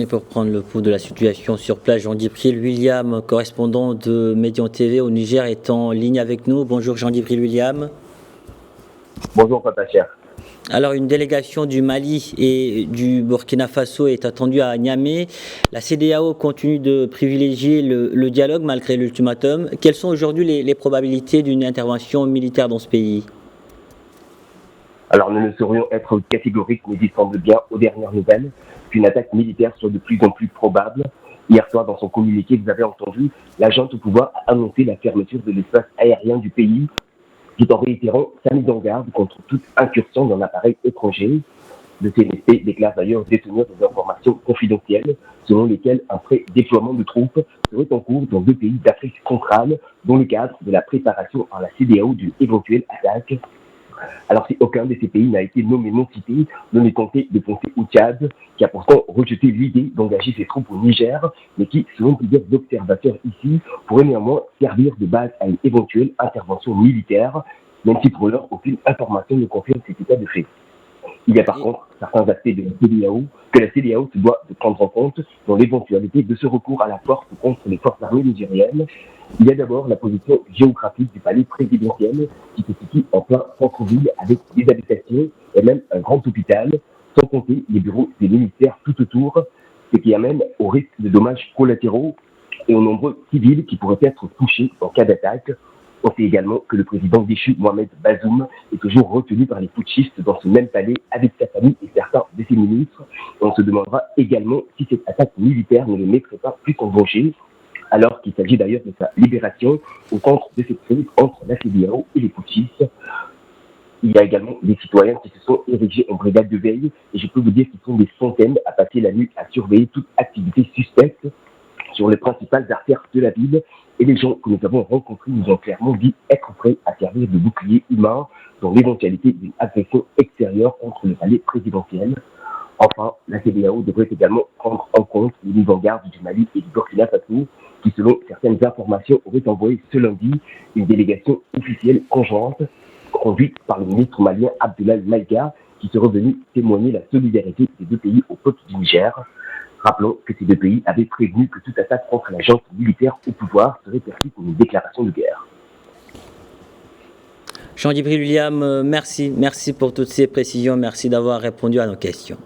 Et pour prendre le pouls de la situation sur place, Jean-Djibril William, correspondant de Médian TV au Niger, est en ligne avec nous. Bonjour Jean-Djibril William. Bonjour Papa Cher. Alors, une délégation du Mali et du Burkina Faso est attendue à Niamey. La CEDEAO continue de privilégier le dialogue malgré l'ultimatum. Quelles sont aujourd'hui les probabilités d'une intervention militaire dans ce pays ? Alors nous ne saurions être catégoriques, mais il semble bien, aux dernières nouvelles, qu'une attaque militaire soit de plus en plus probable. Hier soir, dans son communiqué, vous avez entendu, l'agent au pouvoir a annoncé la fermeture de l'espace aérien du pays, tout en réitérant sa mise en garde contre toute incursion dans l'appareil étranger. Le CNSP déclare d'ailleurs détenir des informations confidentielles selon lesquelles un pré-déploiement de troupes serait en cours dans 2 pays d'Afrique centrale dans le cadre de la préparation par la CEDEAO d'une éventuelle attaque. Alors si aucun de ces pays n'a été nommé non cité, l'on est tenté de penser au Tchad, qui a pourtant rejeté l'idée d'engager ses troupes au Niger, mais qui, selon plusieurs observateurs ici, pourrait néanmoins servir de base à une éventuelle intervention militaire, même si pour l'heure aucune information ne confirme cet état de fait. Il y a par contre certains aspects de la CEDEAO que la CEDEAO se doit de prendre en compte dans l'éventualité de ce recours à la force contre les forces armées nigériennes. Il y a d'abord la position géographique du palais présidentiel qui se situe en plein centre-ville avec des habitations et même un grand hôpital, sans compter les bureaux des ministères tout autour, ce qui amène au risque de dommages collatéraux et aux nombreux civils qui pourraient être touchés en cas d'attaque. On sait également que le président déchu Mohamed Bazoum est toujours retenu par les putschistes dans ce même palais avec sa famille et certains de ses ministres. Et on se demandera également si cette attaque militaire ne le mettrait pas plus en danger, alors qu'il s'agit d'ailleurs de sa libération au centre de cette crise entre la CEDEAO et les putschistes. Il y a également des citoyens qui se sont érigés en brigade de veille et je peux vous dire qu'ils sont des centaines à passer la nuit à surveiller toute activité suspecte sur les principales artères de la ville, et les gens que nous avons rencontrés nous ont clairement dit être prêts à servir de bouclier humain dans l'éventualité d'une agression extérieure contre le palais présidentiel. Enfin, la CEDEAO devrait également prendre en compte les mises en garde du Mali et du Burkina Faso, qui selon certaines informations auraient envoyé ce lundi une délégation officielle conjointe conduite par le ministre malien Abdoulaye Maïga, qui serait venu témoigner la solidarité des 2 pays au peuple du Niger. Rappelons que ces 2 pays avaient prévenu que toute attaque contre la junte militaire au pouvoir serait perçue comme une déclaration de guerre. Jean-Djibril William, merci pour toutes ces précisions, merci d'avoir répondu à nos questions.